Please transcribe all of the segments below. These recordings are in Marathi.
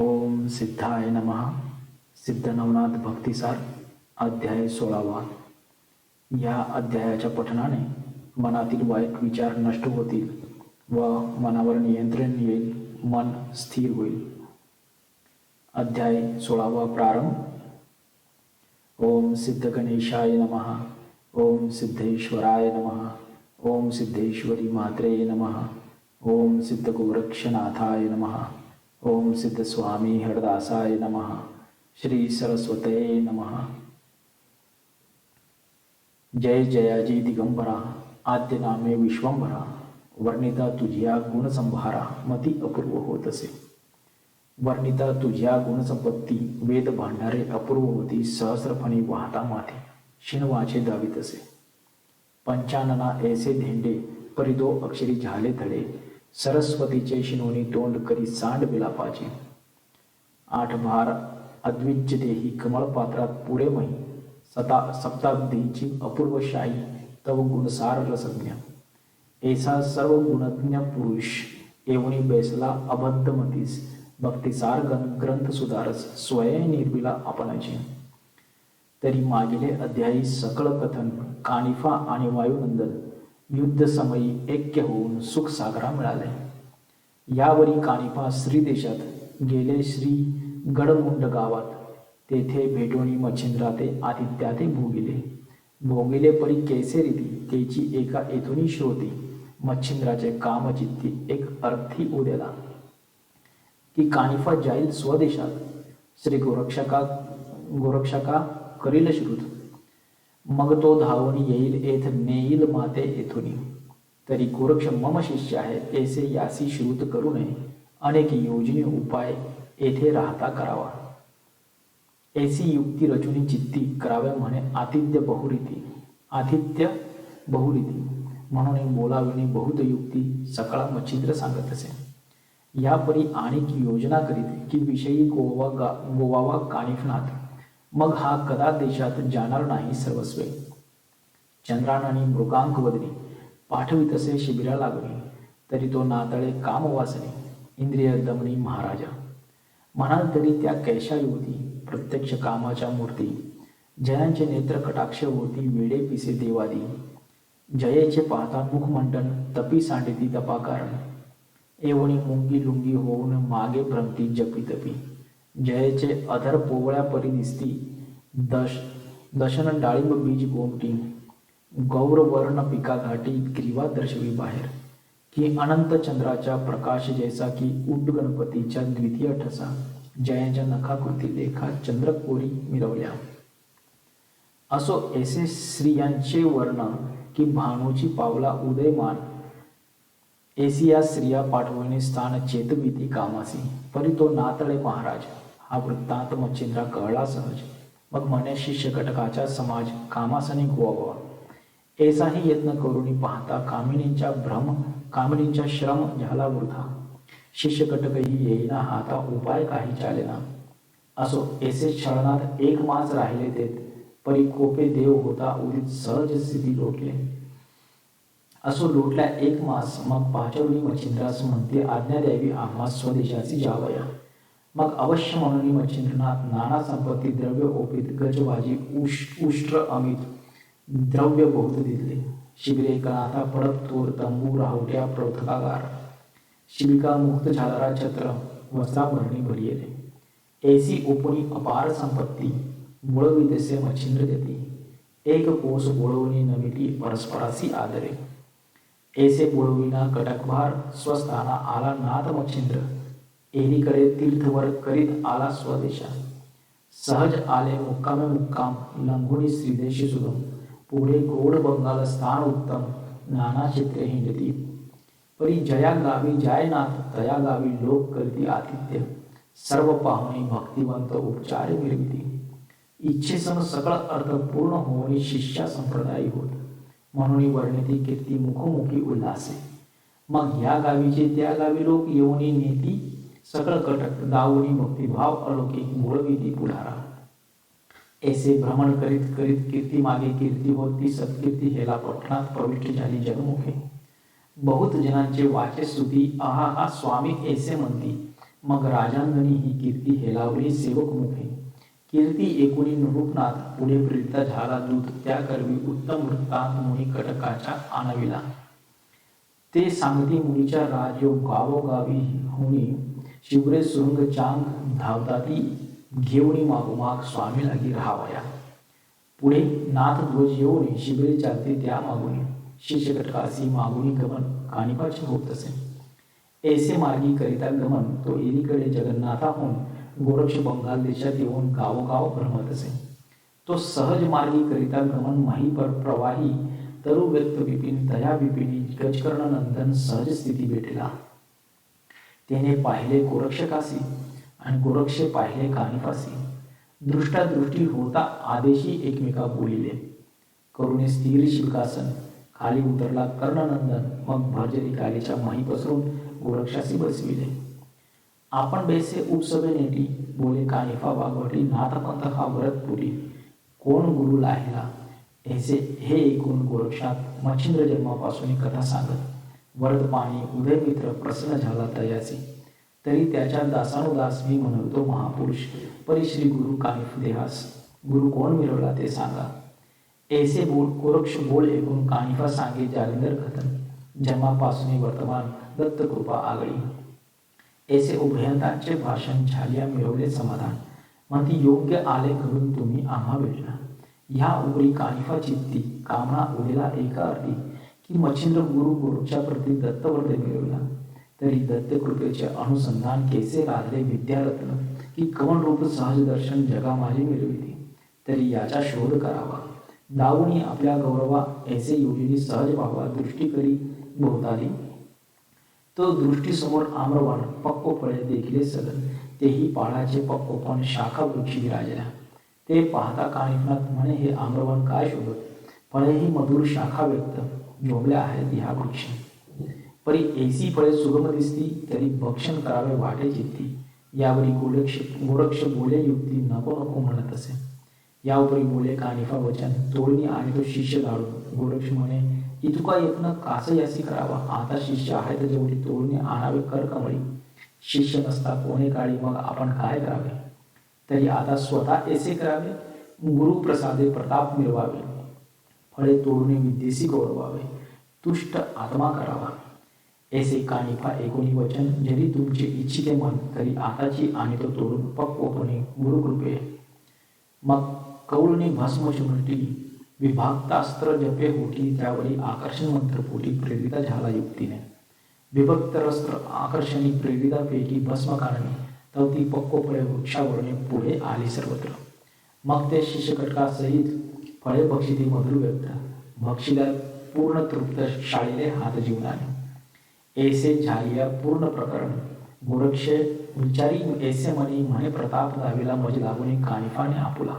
ओम सिद्धाय नमः. सिद्ध नवनाथ भक्तिसार अध्याय 16वा. या अध्यायाच्या पठनाने मनातील वाईट विचार नष्ट होतील व मनावर नियंत्रण येईल, मन स्थिर होईल. अध्याय 16वा. प्रारंभ. ओम सिद्ध गणेशाय नमः. ओम सिद्धेश्वराय नमः. ओम सिद्धेश्वरी मात्रे नमः. ओम सिद्ध गोरक्षनाथाय नमः. ओम सिद्ध स्वामी हरदासाय नमः. श्री सरस्वते नमः. जय जयाजी दिगंबरा, आद्य नामे विश्वंभरा, वर्णिता तुझ्या गुणसंभारा, मती अपूर्व होत असे. वर्णिता तुझ्या गुणसंपत्ती, वेद भांडारे अपूर्व होती, सहस्रफणी वाहता माथे, शिणवाचे दावीत असे. पंचानना ऐसे धेंडे, परिदो अक्षरी झाले धडे, सरस्वतीचे शिनोनी तोंड करी सांड विलापाचे. आठ भार अद्विज्य देही, कमळपात्रात पुढे मही, सप्ताब्दीची अपूर्व शाही, तव गुणसार रसज्ञ. ऐसा सर्व गुणज्ञ पुरुष, एवणी बैसला अबद्धमतीस, भक्तिसार ग्रंथ सुधारस, स्वयं निर्मिला आपणाचे. तरी मागील अध्यायी सकळ कथन, कानिफा आणि वायुनंदन युद्ध समयी ऐक्य होऊन सुख सागरा मिळाले. यावरी कानिफा श्री देशात गेले, श्री गडमुंड गावात, तेथे भेटोनी मच्छिंद्रा ते आदित्या ते भोगिले परी कैसे रीती, तेची एका येथुनी श्रोती, मच्छिंद्राचे कामचित्ती एक अर्थी उद्याला, की कानिफा जाईल स्वदेशात, श्री गोरक्षका करील श्रुत, मग तो धावून येईल येथ नेईल माते येथुनी. तरी गोरक्ष मम शिष्य आहे, ऐसे यासी श्रुत करू नये, अनेक योजने उपाय येथे राहता करावा. ऐसी युक्ती रचुनी चित्ती, करावे म्हणे आतिथ्य बहुरीती, म्हणून बोलाविणे बहुत युक्ती, सकाळ मच्छिंद्र सांगत असे. यापरी आणिक योजना करीत, की विषयी गोवावा कानिफनाथ, मग हा कदा देशात जाणार नाही सर्वस्वे. चंद्राननी मृगांक वदनी, पाठवित असे शिबिरा लागणे, तरी तो नातळे काम वासने, इंद्रिय दमनी महाराजा. म्हणाल तरी त्या कैशा युवती, प्रत्यक्ष कामाच्या मूर्ती, जयांचे नेत्र कटाक्ष होती, वेडे पिसे देवादी. जयेचे पाहता मुखमंडन, तपी सांडिती तपाकारण, एवणी मुंगी लुंगी होऊन मागे भ्रमती जपी तपी. जयेचे अधर पोवळ्या परी दिसती, दशन डाळिंब बीज गोमटी, गौरवर्ण पिका घाटी, ग्रीवा दर्शवी बाहेर, की अनंत चंद्राच्या प्रकाश जैसा, की उड्ड गणपतीच्या द्वितीय ठसा, जयांच्या नखाकृती लेखा चंद्रकोरी मिरवल्या. असो ऐसे स्त्रियांचे वर्ण, की भानूची पावला उदयमान, एसिया स्त्रिया पाठवणे स्थान चेतविती कामासी. परी तो नातळे महाराज. हा वृत्तांत मच्छिंद्रा कळला सहज, मग म्हणे शिष्य कटकाचा समाज, कामासनी गोवा. ऐसाही यत्न करुणी पाहता, कामिनींच्या श्रम झाला वृथा. शिष्य कटकही येईना हाता, उपाय काही चालेना. असो ऐसे छळनात एक मास राहिले तेत, परी कोपे देव होता उदित, सहज स्थिती लोटले. असो लोटल्या एक मास, मग पाचवली मच्छिंद्रास म्हणते, आज्ञा द्यावी आम्हा स्वदेशाची जावया. मग अवश्य म्हणून मच्छिंद्रनाथ नाना संपत्ती द्रव्य ओपित, गजबाजी उष्ट्र अमित, द्रव्य बहुत दिले. शिबिरे कनाथा पडत तोर, तंबू राहुट्या प्रथकागार, शिबिका मुक्त झालारा छत्र, वस्त्राभरणी भरियेले. ऐसी उपनी अपार संपत्ती, मुळवी तसे मच्छिंद्र देती. एक कोस बोळवणी नमिती, परस्परासी आदरे. ऐसे बोळविना कटकभार, स्वस्थाना आला नाथ मच्छिंद्र. एकीकडे तीर्थवर करीत आला स्वदेशा. सहज आले मुक्काम, लंघुनी श्रीदेशी सुगम. पुढे गोड बंगाल स्थान उत्तम, नाना चित्रे हिंडती. परी जया गावी जायनाथ, तया गावी लोक करीती आतिथ्य. सर्व पाहुणे भक्तिवंत उपचार मिरविती. इच्छेसम सकळ अर्थ पूर्ण होऊन शिष्या संप्रदायी होत, म्हणून वर्णिती कीर्ती मुखोमुखी उल्हासे. मग या गावीचे त्या गावी लोक येऊनी नेती, सकळ कटक दावणी भक्तिभाव अलौकिक, बोळविती पुढारा. ऐसे भ्रमण करीत करीत कीर्ती मागे कीर्ती होती, सत्कीर्ती हेला पठणात प्रविष्ट झाली जगमुखे. बहुत जनांचे वाचे स्तुती, आहा हा स्वामी ऐसे म्हणती. मग राजांगणी ही कीर्ती हेलावली सेवक मुखे. कीर्ती एकुणी निरूपणात पुढे प्रेरित झाला दूत त्या करवी उत्तम वृत्तांत मुनी कटकाच्या आणविला. ते सांगती मुनीच्या राजयोग गावोगावी होणी शिवरे सुरुंग चांग धावताती घेऊनी मागोमाग स्वामी लागी राहावया. पुढे नाथ ध्वज येऊन शिबिरे चालते त्या मागुनी शिष्य कटकासी मागुनी गमन कानिपाचे होत असे. ऐसे मार्गी करिता गमन तो एकीकडे जगन्नाथाहून गोरक्ष बंगाल देशात येऊन गावोगाव भ्रमत असे. तो सहज मार्गी करिता गमन माही प्रवाही तरु व्यक्त विपिन तया विपिनी गजकर्ण नंदन सहज स्थिती भेटेला. त्याने पाहिले गोरक्षकासी आणि गोरक्षे पाहिले कानिफासी. दृष्टादृष्टी होता आदेशी एकमेका बोलिले. करुणे स्थिर शिवकासन खाली उतरला कर्णनंदन. मग भरजरी कालीच्या माही पसरून गोरक्षासी बसविले. आपण बेसे उपसभे नेटी बोले कानिफा वाघवटी नाथपंथ हा व्रत पुरी कोण गुरु लाहिला. ऐसे हे ऐकून गोरक्षात मच्छिंद्र जन्मापासून कथा सांगत वरद पाणी उदयमित्र प्रसन्न झाला तयासी. तरी त्याच्या दासानुदास मी म्हणतो महापुरुष परी श्री गुरु कानिफ देहास. गुरु कोण मिळवला ते सांगा. ऐसे बोल गोरक्ष बोल ऐकून कानिफा सांगे जालिंदर कथन जन्मापासून वर्तमान दत्त कृपा आगळी. ऐसे उभयंतांचे भाषण झाल्या मिळवले समाधान. म्हणती योग्य आले करून तुम्ही आम्हा भेटला. ह्या उपरी कानिफा चित्ती कामना उडेला एका अर्थी की मच्छिंद्र गुरु गुरुच्या प्रती दत्तवर्ध मिळवला. तरी दत्त कृपेचे अनुसंधान केसे लादले विद्यारत्न की कवन रूप सहज दर्शन जगा माझे मिळविते. तरी याचा शोध करावा दावणी आपल्या गौरवा. ऐसे योजनी सहज व्हावा दृष्टी करी भोवताली. तो दृष्टीसमोर आम्रवान पक्को फळे देखले सदन. तेही पाळाचे पक्कोपण शाखा वृक्षी विराजल्या. ते पाहता कानिफनाथ म्हणे हे आम्रवान काय शोभत. फळेही मधुर शाखा व्यक्त झोंबल्या आहेत ह्या वृक्षी. परी ऐसी फळे सुगम दिसती तरी भक्षण करावे वाटे चित्ती. यावरी गोरक्ष बोले युक्ती नको नको म्हणत असे. यावरी बोले कानिफा वचन तोडणी आणि तो शिष्य धाडून. गोरक्ष म्हणे इतुका यत्न कास यासी करावा. आता शिष्य आहे तर जेवढी तोडणी आणावे कर कमळी. शिष्य नसता कोणे काळी मग आपण काय करावे. तरी आता स्वतः ऐसे करावे गुरुप्रसादे प्रताप मिळवावे. फळे तोडणे विद्येसी गौरवावे तुष्ट आत्मा करावा. ऐसे कानिफा एकोणी वचन जरी तुमचे इच्छिते मन तरी आताची आणि तो तोडून पक्वपणे गुरुकृपे. मग कौलने भस्म चिमटी विभाक्तास्त्र जपे होती. त्यावरी आकर्षण मंत्र पोटी प्रेरिता झाला युक्तीने. विभक्तरस्त्र आकर्षणी प्रेरितापैकी भस्म काढणे तवती पक्को फळे वृक्षावरणे पुढे आली सर्वत्र. मग ते शिष्यकटकासहित फळे भक्षिती मधुर व्यक्त भक्षिला पूर्ण तृप्त शाळेले हात जीवनाने. ऐसे झालिया पूर्ण प्रकरण गोरक्ष विचारी ऐसे मनी म्हणे प्रताप दावीला मज लागून कानिफाने आपुला.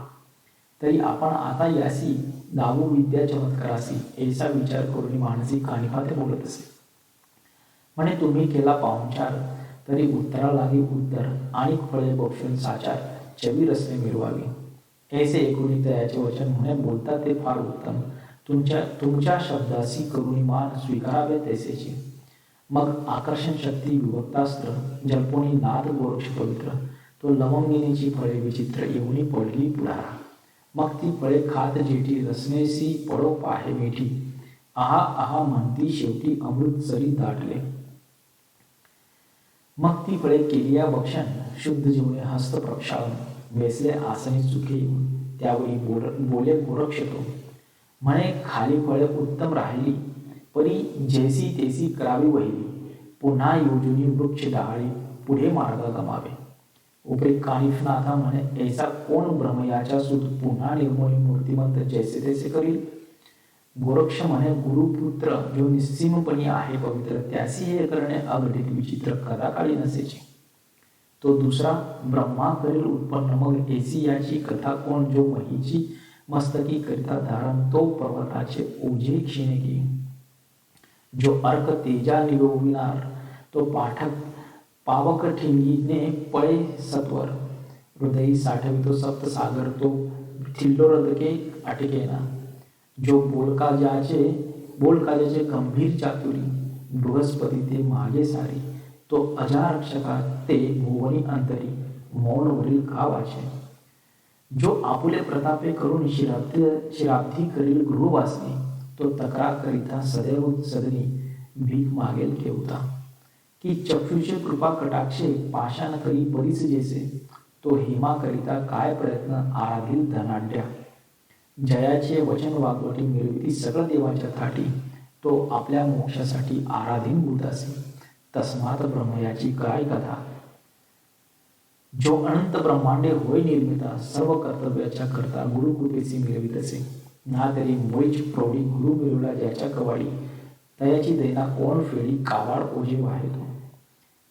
तरी आपण आता यासी दावू विद्या चमत्कारासी. ऐसा विचार करून मानसी कानिफा ते बोलत असे. म्हणे तुम्ही केला पाहुणचार तरी उत्तरा लागी उत्तर आणि फळे बक्षून साचार चवी रसने मिरवावी. ऐसे एकुणी तयाचे वचन म्हणे बोलता ते फार उत्तम. तुमच्या शब्दासी करुणी मान स्वीकारावे तैसेची. मग आकर्षण शक्ती विभक्तास्त्र जल्पोनी नाद गोरक्ष पवित्र. तो लवंगिनीची फळे विचित्र येऊनी पडली पुढारा. मग ती फळे खात जेठी रसनेसी पडो पाहे मिठी. आहा आहा म्हणती शेवटी अमृत सरी दाटले. मग ती फळे केली या भक्षण शुद्ध जीवने हस्त प्रक्षालन वेसले आसनी चुके येऊन. त्यावेळी बोले गोरक्ष तो म्हणे खाली फळे उत्तम राहिली परी जैसी तेसी करावी वहिली. पुन्हा योजनी वृक्ष डहाळी पुढे मार्ग गमावे. उपरी कानिफनाथा म्हणे ऐसा कोण ब्रह्मयाच्या सुत पुन्हा निर्मोही मूर्तिमंत जैसे तैसे करील. गोरक्ष म्हणे गुरुपुत्र जो निस्सीमपणी आहे पवित्र त्यासी हे करणे अघटित विचित्र कदाकाळी नसेचे. तो दुसरा ब्रह्मा करील उत्पन्न मग ऐसी याची कथा कोण जो महीची मस्तकी करिता धारण तो पर्वताचे ओझे क्षीणे घेईन. जो अर्क तेजा निगविणार तो पाठक पावक ठिंगीने पळे सत्वर. हृदयी साठवितो सप्त सागर तो थिल्लो रदके अटकेना. जो बोलकाजाचे गंभीर चातुरी बृहस्पती ते मागे सारी. तो अजारक्षका ते भुवनी अंतरी मौनवरील का वाचे. जो आपुले प्रतापे करून शिराब्धी करील गृहवासनी, तो तक्रार करिता सदैव सदनी भीक मागेल केवता. की चक्षुषे कृपा कटाक्षे पाषाण करी बरीच जेसे, तो हेमा करिता काय प्रयत्न आराधील धनाढ्या. जयाचे वचन वागवटी मिळविती सगळ देवाच्या थाटी, तो आपल्या मोक्षासाठी आराधीनभूत असे. तस्मात ब्रह्म याची काय कथा. जो अनंत ब्रह्मांडे होय निर्मिता, सर्व कर्तव्याच्या करता गुरुकृपेची मिळवित असे. ना तरी मोईच प्रौढी गुरु मिळवला ज्याच्या कवाडी, तयाची दैना कोण फेडी कावाड ओझे वाहे तो.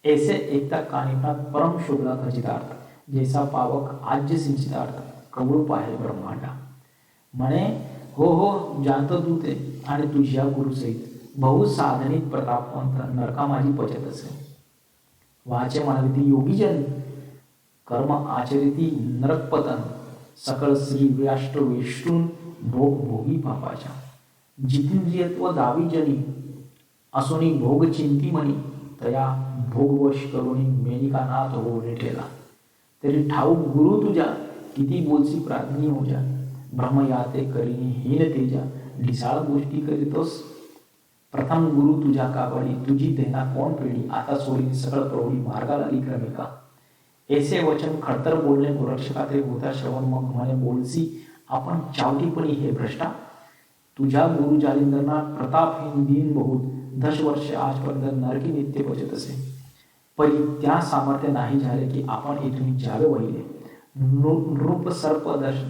ऐसे एकता कानिफनात परम शोभला खचितार्थ, जैसा पावक आज्य सिंचितार्थ कवळूप आहे ब्रह्मांडा. म्हणे हो हो जानतो तू ते, आणि तुझ्या गुरुसहित बहु साधनित प्रतापवंत नरका माझी पचत असे. वाचे मानविती योगीजन कर्म आचरिती नरकपतन, सकळ श्री राष्ट्र वेष्टून भोग भोगी पापाच्या. जितेंद्रियत्व दावी जनी असुनी भोग चिंती मनी, तया भोगवश करुणी मेनिकानाथ होणे ठेला. तरी ठाऊक गुरु तुझ्या किती बोलसी प्राज्ञी होजा, ब्रह्म याते करीनी हीन तेजा ढिसाळ गोष्टी करीतोस. प्रथम गुरु तुझ्या कावडी तुझी देना कोण पेढी, आता सोयी सकळ प्रौढी मार्गाला आली क्रमिका. ऐसे वचन खडतर बोलणे गोरक्षका ते होता श्रवण, मग म्हणे बोलसी आपण चावटीपणी हे भ्रष्टा. तुझ्या गुरु जालिंदरना प्रतापहीन दिन बहुत, 10 वर्ष आजपर्यंत नरकी नित्य बचत असे. परी त्या सामर्थ्य नाही झाले की आपण इथून जावे वहिले. नृप सर्प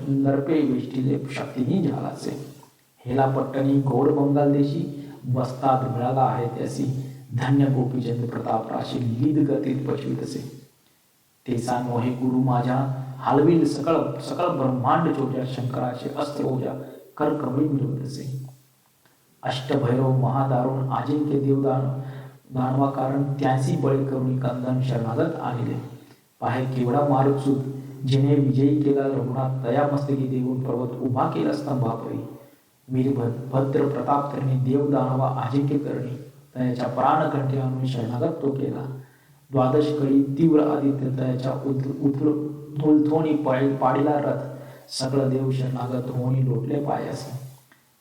नरपे वेष्टिले शक्तीनी झालाचे. हेला पट्टणी गौड बंगाल देशी, वस्ताद मिळाला आहे त्यासी. धन्य गोपीचंद प्रताप राशी लीद गतीत पचवीत असे. तेसा नोहे गुरु माझ्या हलविल सकळ सकळ ब्रह्मांड चोजा, शंकराचे अस्त्र ओजा कर कमळी मिळवत असे. अष्टभैरव महादारुण अजिंक्य देवदान दानवा कारण, त्यासी बळी करुणी कंदन शरणागत आलेले. पाहे केवढा मारुतसूत, जिने विजयी केला रघुनाथ, तया मस्तकी देऊन पर्वत उभा केला स्तंभापरी. वीरभद्र प्रताप करणी देव दानवा अजिंक्य करणी, तयाच्या प्राणकंठी आणून शरणागत तो केला. द्वादश कळी तीव्र आदित्य तयाच्या उलथोनी पाडिला रथ, सगळ देव शरणागत होणी लोटले पायासी.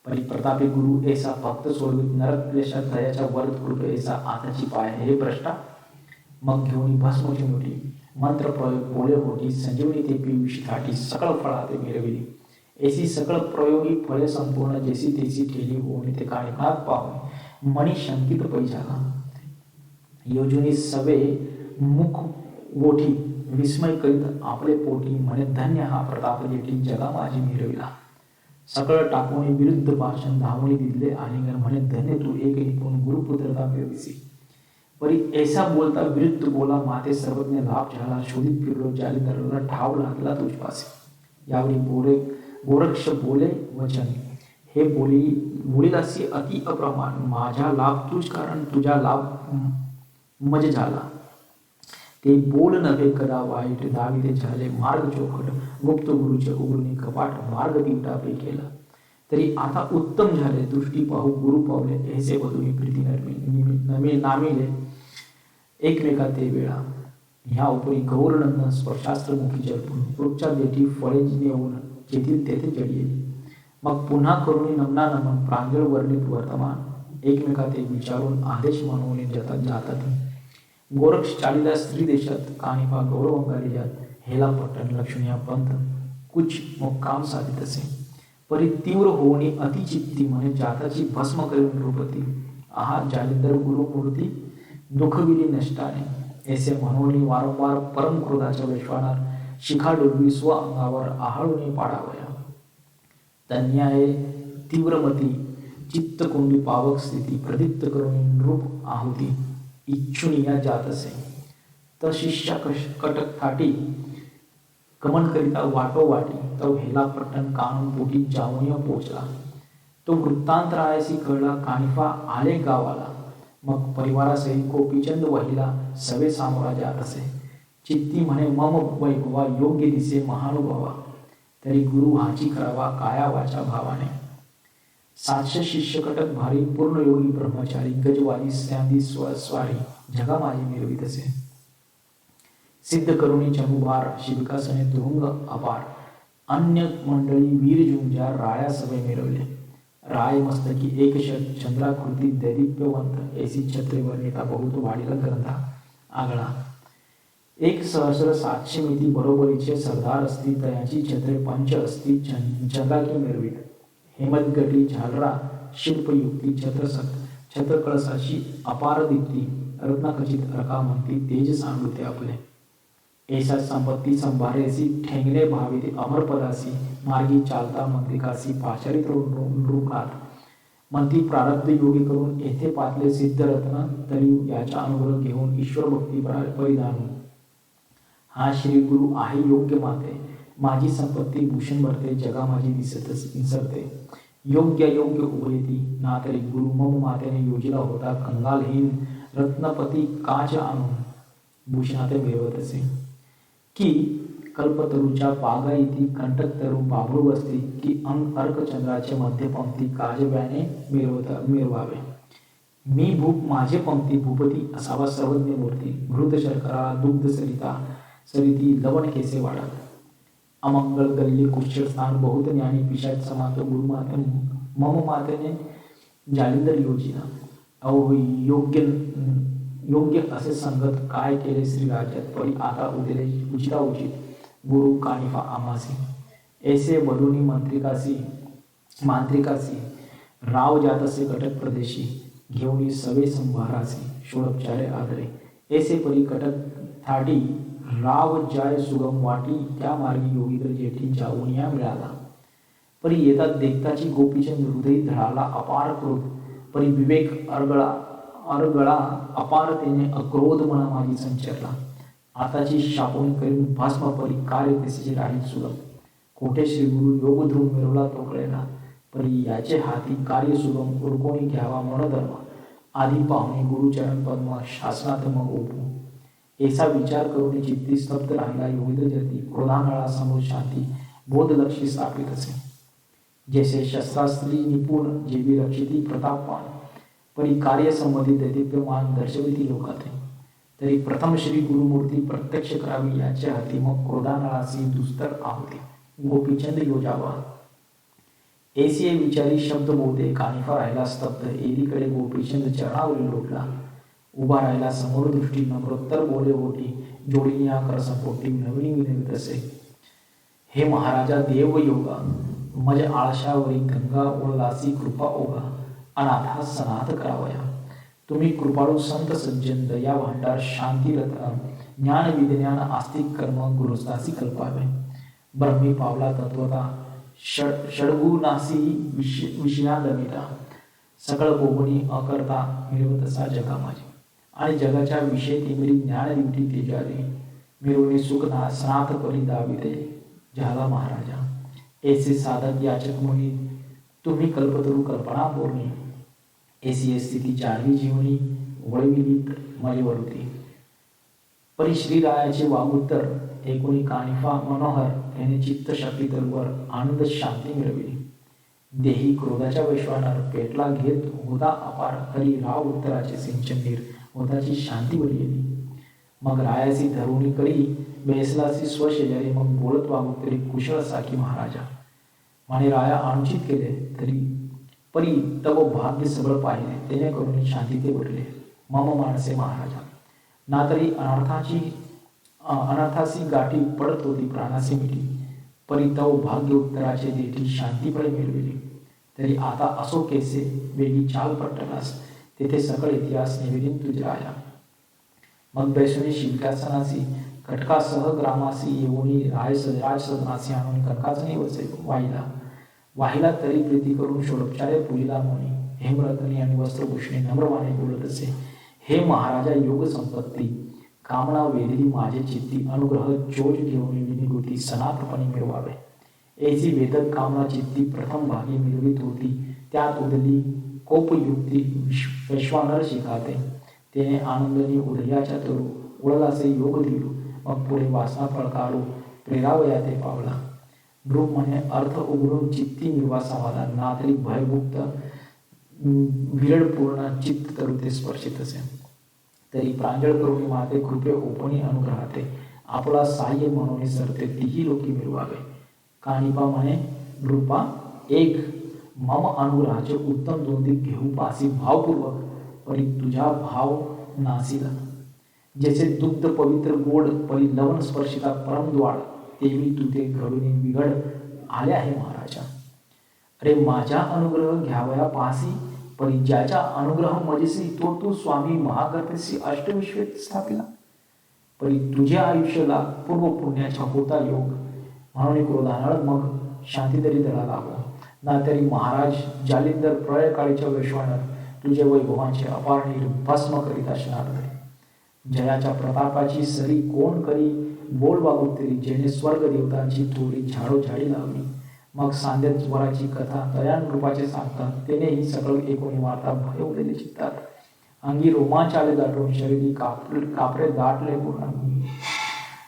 परिप्रतापी गुरु ऐसा भक्त सोडवित नरक क्लेशात, दयाच्या वरद कृपे ऐसा आताची पाय हे भ्रष्टा. मग घेऊन भस्मची मोठी मंत्र प्रयोग बोले होती, संजीवनी ते पियुषी थाटी सकळ फळा ते मिरविली. ऐसी सकळ प्रयोगी फळे संपूर्ण, जैसी तेसी ठेली होऊन ते कानिफनात पाहून मनी शंकित पै झाला. योजनी सवे मुख गोठी विस्मय करीत आपले पोटी, म्हणे धन्य हा प्रताप जेठी जगा माझी मिरविला. सकळ टाकून विरुद्ध भाषण धावणी दिले आलिंगन, म्हणे धन्य तू एक निपुण गुरुपुत्रता मिळविसी. परी ऐसा बोलता विरुद्ध बोला माते सर्वज्ञ लाभ झाला. शोधित फिरलो जालिंदरला ठाव लागला तुझपासी. यावेळी गोरक्ष बोले वचन, हे बोलिलासी अति अप्रमाण, माझा लाभ तुझ कारण तुझा लाभ मज झाला. ते बोल नव्हे कदा वाईट, दाविते झाले मार्ग चौकट, गुप्त गुरुचे उघडणी कपाट मार्ग दिवटापे केला. तरी आता उत्तम झाले दृष्टी पाहू गुरु पावले, ऐसे वधुनी प्रीती नरमी नामिले एकमेका ते वेळा. ह्या उपरी गौरनंदन स्पर्शास्त्रमुखी जरपून, वृक्षा देठी फळे नेऊन जेथील तेथे जडिये. मग पुन्हा करुणी नमना नमन प्रांजळ वर्णित वर्तमान, एकमेका ते विचारून आदेश म्हणून जातात. गोरक्ष चालीला स्त्री देशात, कानिफा गौरवंगारी जात, हेला पट्टण लक्ष्मीया पंथ कुछ मुक्काम साधित असे. परी तीव्र होऊनी अतिचित्ती, म्हणे जाताची भस्म करून नृपती. आहा जालिंदर गुरुमूर्ती दुःखविली नष्टाने, ऐसे म्हणून वारंवार परम क्रोधाच्या वैश्वानार शिखा डोलवी स्व अंगावर आहाळून पाडावया. तन्याये तीव्रमती चित्तकुंडी पावक स्थिती, प्रदीप्त करून नृप आहुती इच्छुनिया जात असे. तर शिष्या कटक थाटी गमन करिता वाटो वाटी, तो हेला पट्टण कानून पोटी जाऊन पोचला. तो वृत्तांत रायासी कळला, कानिफा आले गावाला. मग परिवारासहित गोपीचंद वहिला सवे सामोरा जात असे. चित्ती म्हणे मम वैभवा योग्य दिसे महानुभावा, तरी गुरु हाची करावा काया वाचा भावाने. 700 शिष्य कटक भारी पूर्ण योगी ब्रह्मचारी गजवाली स्यांदी स्वारी जगा माझी मिरवीत असे सिद्ध करुणी चमुभार शिविकासने तुरुंग अपार अन्य मंडळी वीर जुंजा राया सभे मिरवले राय मस्तकी एक चंद्राकृती दैदिप्यवंत ऐसी छत्रे वर्णिता बहुत वाढीला ग्रंथा आगळा 1,700 मिती बरोबरीचे सरदार असती तयाची छत्रे पंच असती चंद्राकी मिरवीत हेमतगटी झालरा शिल्पयुक्ती छत्र कळसाची अपार दीप्ती रत्नाखचित रका म्हणती तेज सांगते आपले ऐसा संपत्ती संभारेसी ठेंगणे भावी अमर पदासी मार्गी चालता मंत्रिकासी पाचारित रूपात मंत्री प्रारब्ध योगी करून येथे पातले सिद्ध रत्न तरी याचा अनुग्रह घेऊन ईश्वर भक्ती परिधान हा श्री गुरु आहे योग्य माते माझी संपत्ती भूषण भरते जगा माझी विसरते योग्य उभयती ना तरी गुरु मम मातेने योजिला होता कंगालहीन रत्नपती काच आणून भूषणाते मिळवत असे की कल्पतरूच्या बागायती कंटकतरू बाबळू बसती की अंग अर्कचंद्राचे मध्य पंक्ती काजव्याने मिरवावे मी भूप माझे पंक्ती भूपती असावा सर्वज्ञ मूर्ती घृत शर्करा दुग्ध सरिती लवण केसे वाढत अमंगल गल्ली कुशस्थान बहुत ज्ञानी पिशाच समात गुरुमाते मम मातेने जालिंदर योजना अहो योग्य असे संगत काय केले श्री राज्यात परी आता उदिले उचित गुरु कानिफा आमासी ऐसे वधुनी मांत्रिकासी राव जातसे कटक प्रदेशी घेऊन सवे संभारासी षोडोपचारे आदरे ऐसे परी कटक थाटी राव जाय सुगम वाटी त्या मार्गी योगींद्र जेठी जाऊन या मिळाला परी येतात देखताची गोपीचंद हृदय धडाला अपार क्रोध परी विवेक अरगळा अपारतेने अक्रोध मना माझी संचरला आताची शापोन करीन भस्म परी कार्य तिचे राहील सुगम कोठे श्री गुरु योग ध्रुव मिरवला तो कळेना परी याचे हाती कार्य सुगम उरकोणी घ्यावा मनधर्म आधी पाहुणे गुरुचरण पद्म शासनात मग ओपू ऐसा विचार करून चित्ती स्तब्ध राहिला योगींद्र जती क्रोधानळा समोर शांती बोध लक्षी स्थापित असे जैसे शस्त्रास्त्री निपुण जेवी रक्षिती प्रतापवान परी कार्यसंबंधी दैदिप्यमान दर्शविती लोकाते तरी प्रथम श्री गुरुमूर्ती प्रत्यक्ष करावी याच्या हाती मग क्रोधानळासी दुस्तर आहुती गोपीचंद योजावा ऐसी विचारी शब्द बोधे कानिफा राहिला स्तब्ध एकीकडे गोपीचंद चरणावरील लोटला उभा राहिला समोर दृष्टी नम्रोत्तर बोले ओटी जोडीने आकर संपोटी नवीन विनवित असे हे महाराजा देव योगा मज आळशावरी गंगा ओळलासी कृपा ओगा अनाथा सनाथ करावया तुम्ही कृपाळू संत सज्जन दया भांडार शांती रत्न ज्ञान विज्ञान आस्तिक कर्म गुरुस्तासी कल्पावे ब्रह्मी पावला तत्वता षडगुणासी विषयादमिता सकळ भोगणी अकर्ता मिळवत असा जगा माझी आणि जगाच्या विषय तिमिरी ज्ञान दिवटी तेजारी मिळवणे सुख सनाथ परी दाविते झाला महाराजा ऐसे साधक याचक मुनी तुम्ही कल्पतरू कल्पना बोलणी ऐसी स्थिती जाणवी जीवनी वळविली मलेवरती परी श्रीरायाचे वागुत्तर एकोणी कानिफा मनोहर याने चित्त शक्ती तलवर आनंद शांती मिळविली देही क्रोधाच्या वैश्वानार पेटला घेत होता अपार हरी राव उत्तराचे सिंचन नीर होताची शांती बलिली मग रायासी धरुणी करी बेसलासी स्वशेजारी मग बोलत वागुत्तरी कुशळ साकी महाराजा म्हणे राया अनुचित केले तरी परी तव भाग्य सगळं पाहिले तेने करून शांती ते उरले मम माणसे महाराजा ना तरी अनर्थासी गाठी पडत होती प्राणासी मिठी परी तव भाग्य उत्तराचे देठी शांतीपणे मिळविली तरी आता असो केसे वेगळी चाल पट्टलास तेथे सकळ इतिहास निवेदिन तुझे राया मग बैसुनी शिवकासनासी कटकासह ग्रामासी येऊनी राज सदनासी आणून कनकासनी वसे वाहिला तरी प्रीती करून षोडोपचारे पूजिला मोनी हेमरत्नी आणि वस्त्रभूषणे नम्रवाने बोलत असे हे महाराजा योग संपत्ती कामना वेदिली माझे चित्ती अनुग्रह चोज घेऊन विनिगुती सनातपणे मिळवावे ऐसी वेदक कामना चित्ती प्रथम भागी मिळवित होती त्यात उदली कोपयुक्ती वैश्वानर शिकाते तेने आनंदनी उदयाच्या तरू उडलासे योग दिलू मग पुढे वासना फळकारू प्रेरावया ते पावला ध्रुव म्हणे अर्थ उघडून चित्ती निर्वा समाधान ना तरी भयमुक्त विरड पूर्ण चित्त तरू ते स्पर्शित असे तरी प्रांजळ करुणी माते कृपे ओपणी अनुग्रहाते आपला साह्य म्हणून सरते तीही लोकी मिरवावे. कानिपा म्हणे रूपा एक मम अनुग्रहाचे उत्तम दोन दिक घेऊ पासी भावपूर्वक परी तुझ्या भाव नासिला जैसे दुग्ध पवित्र गोड परी लवण स्पर्शिता परमद्वार तेवी तू ते घडून बिघड आले आहे महाराजा. अरे माझ्या अनुग्रह घ्यावया पासी परी ज्याच्या अनुग्रह मजेसी तो तू स्वामी महागर्भेसी अष्टविश्वेत स्थापिला परी तुझे आयुष्याला पूर्व पुण्याच्या होता योग म्हणून क्रोधानळ मग शांतीदरी दळा लागो ना तरी महाराज जालिंदर प्रळयकाळीच्या वैश्वानर तुझे वैभवांचे अपार भस्म करीत असणार. जयाच्या प्रतापाची सरी कोण करी बोल बागू तरी जेणे स्वर्ग देवतांची थोडी झाडोझाडी लावली. मग सांदेत वराची कथा दयान रूपाचे सांगतात तेनेही सकळ एकूण वार्ता भय उडलेले चित्तात अंगी रोमांच आले दाटून शरीरी कापरे दाटले पूर्ण.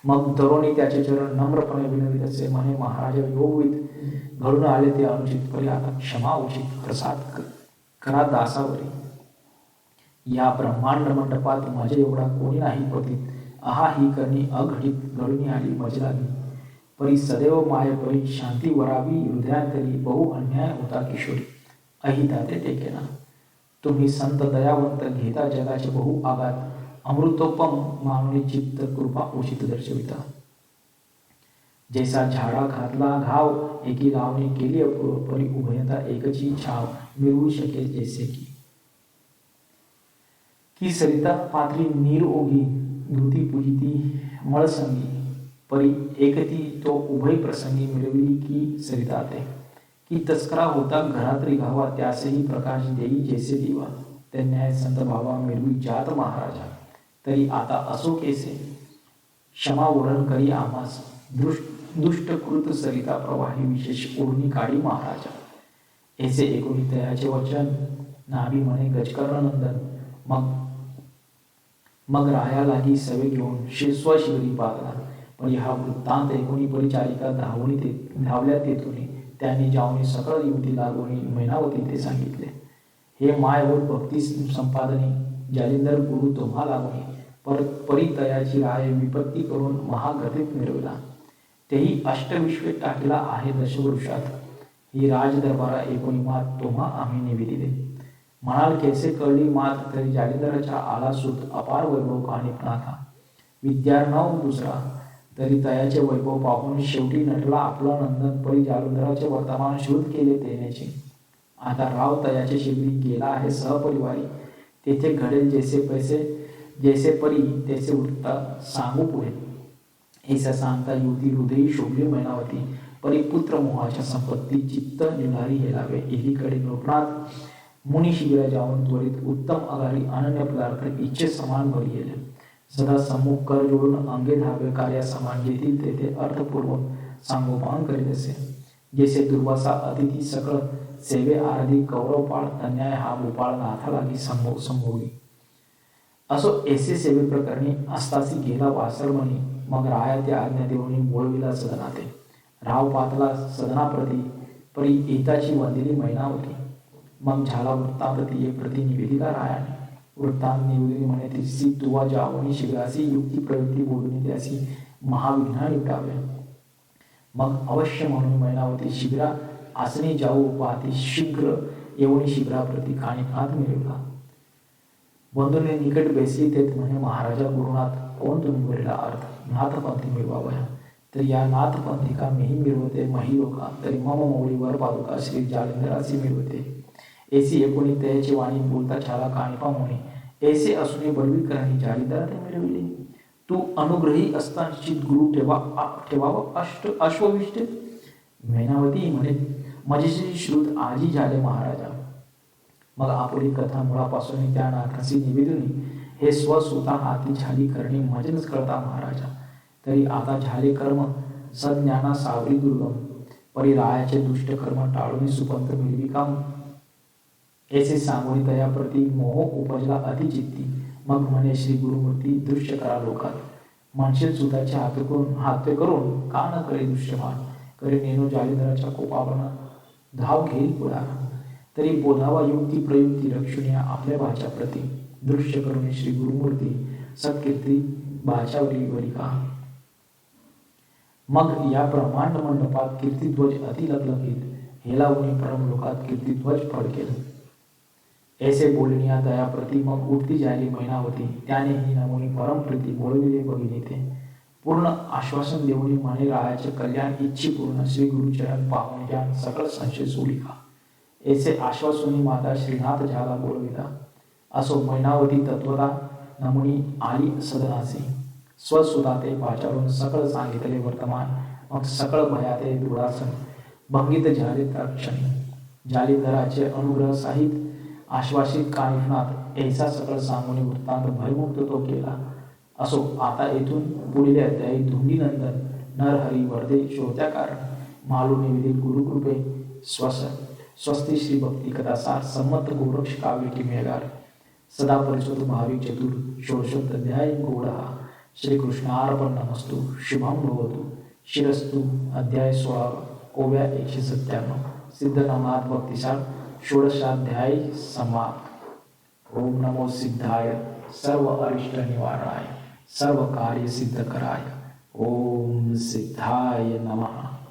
मग तरुणी त्याचे चरण नम्रपणे विनवित असे म्हणे महाराजा योगवित घडून आले ते अनुचित परी आता क्षमा उचित प्रसाद करा दासावरी. या ब्रह्मांड मंडपात माझे एवढा कोणी नाही पतित आहा ही करणी अघटित घडून आली मज लागली परी सदैव माय परी शांती वरावी हृदयांतरी बहु अन्याय होता किशोरी अहिता ते टेकेना. तुम्ही संत दयावंत घेता जगाचे बहु आघात अमृतोपम मानवी चित्त कृपा उचित दर्शविता. जैसा झाडा घातला घाव एकी लावणी केली अपूर्व परी उभयता एकची छाव मिळवू शकेल जैसे की सरिता पात्री नीर ओगी धृती पूजिती मळसंगी परी एकती तो उभय प्रसंगी मिळविली की सरिता ते की तस्करा होता घरात रिघावा त्यासही प्रकाश देई जैसे दिवा ते न्याय संत भावा मिरवी जात महाराजा तरी आता असो केसे क्षमा ओढण करी आम्हास दुष्टकृत सरिता प्रवाही विशेष ओढणी काढी महाराजा. ऐसे एकोणी तयाचे वचन नाभी म्हणे गजकर्ण नंदन मग राया लागी सवे घेऊन स्वशिबिरी पागला. पण हा वृत्तांत एकोणी परिचारिका धावल्या तेथून त्यांनी जाऊन सकळ युवती लागून मैनावती ते सांगितले. हे माय व भक्ती संपादनी जालिंदर गुरु तुम्हा लागून परितयाची राय विपत्ती करून महागतीत मिळवला तेही अष्टविश्वे टाकला आहे दशवृषात. ही राजदरबारा एकोणी मात तुम्हा आम्ही निवेदिले म्हणाल कैसे कळली मात तरी जालिंदराच्या आला सुत अपार वैभव कानिपनाथा विद्यार्णव दुसरा तरी तयाचे वैभव पाहून शेवटी नटला आपला नंदन परी जालिंदराचे वर्तमान शोध केले देण्याचे. आता राव तयाचे शिबिरी गेला आहे सहपरिवारी तेथे घडेल जैसे परी त्याचे वृत्त सांगू पुढे. ऐसा सांगता युवती हृदयी शोभली मैनावती परी पुत्र मोहाच्या संपत्ती चित्त निलारी हेलावे. एकीकडे लोकनाथ मुनी शिबिरा जाऊन त्वरित उत्तम अगारी अनन्य पदार्थ इच्छे समान भरी गेले. सदा सम्मुख कर जोडून अंगे धावे कार्या समान जेथील तेथे अर्थपूर्वक सांगोपान करीत असे. जैसे दुर्वासा अतिथी सकळ सेवे आराधी कौरव पाळ अन्याय हा भूपाळ नाथा लागी संभोगी. असो ऐसे सेवे प्रकरणी अस्तासी गेला वासरमणी मग राया त्या आज्ञा देऊन बोलविला सदनाते. राव पातला सदनाप्रती परी एताची वंदिली मैनावती. मग झाला वृत्ताप्रती प्रति निवेदिका रायाने. वृत्तांत निवेदिनी म्हणे तिची तुवा जावणी शिबिरासी युक्ती प्रवृत्ती बोलून त्यासी महाविघ्ना निवटावे. मग अवश्य म्हणून मैनावती शिबिरा आसनी जाऊ पाहती शीघ्र येऊन शिबिराप्रती कानिपात मिळवला. बंधूने निकट बेसली तेच म्हणे महाराजा गुरुनाथ कोण तुम्ही वरीला अर्थ नाथपंथी मिळवावया तर या नाथपंथिका मीही मिळवते मही लोका तरी मम मौळीवर पादुका श्री जालिंदरासी मिळवते. ऐसी एकोणी त्याची वाणी बोलता छाला कानिपा म्हणे ऐसे असून बलवी करणी जालिंदरा ते मिळविले. तू अनुग्रही असता निश्चित गुरु ठेवावं अश्वविष्ट. मैनावती म्हणे मजेशी श्रुत आजी झाले महाराजा. मग आपली कथा मुळापासून त्या नाथासी निवेदनी हे स्वतः हाती झाली करणी मजेच कळता महाराजा. तरी आता झाले कर्म सज्ञाना सावरी दुर्गम परी रायाचे दुष्ट कर्म टाळून सुपंत मिळवी काम. ऐसे सांगून तयाप्रती मोह उपजला अतिचित्ती. मग म्हणे श्री गुरुमूर्ती दृश्य करा लोकात म्हणशील सुताचे हात करून का न कळे दृश्यमान करे नेनो जालिंदराच्या कोपावरनं धाव घेईल पुढार. तरी बोधावा युक्ती प्रयुक्ती लक्षणीय आपल्या भाच्याप्रती दृश्य करून श्री गुरुमूर्ती सत्कीर्ती भाच्यावरील वरिका. मग या ब्रह्मांड मंडपात कीर्तिध्वज अतिलकलकीत हेलावून परमलोकात कीर्तिध्वज फडकेल. ऐसे बोलनिया दया प्रति मग उठती जायली महिनावती. त्याने ही नमुनी परमप्रीती बोलविले भगिनी ते. पूर्ण आश्वासन देऊन म्हणे रायाचे कल्याण इच्छी पूर्ण श्री गुरुचरण पाहून ज्ञान सकळ संशय सोडिका. ऐसे आश्वासुनी माता श्रीनाथ झाला बोलविला. असो मैनावती तत्वता नमुनी आली सदनासी. स्वसुता ते पाचारून सकळ सांगितले वर्तमान. मग सकळ भयाते दुरासन भंगित झाले तक्षणी. जालिंदराचे अनुग्रह साहित आश्वासित कानिफनाथ ऐसा सकळ सांगून वृत्तांत भयमुक्त तो केला. असो आता येथून पुढील अध्यायी धुंडीनंदन नरहरी वर्धे श्रोत्या कारण मालूने विदित गुरुकृपे स्वस्ती श्री भक्ती कथासार संमत गोरक्ष काव्य मेघार सदा परिशोध भाविक चतुर षोडशोध्याय गौडा. श्रीकृष्णार्पण नमस्तु. शुभम भवतु. शिरस्तु. अध्याय 16 ओव्या 197. सिद्धनामात भक्तिसार षोडशाध्याय समाप्त. ओम नमो सिद्धाय सर्व अरिष्ट निवारणाय सर्व कार्य सिद्ध कराय. ओम सिद्धाय नमः.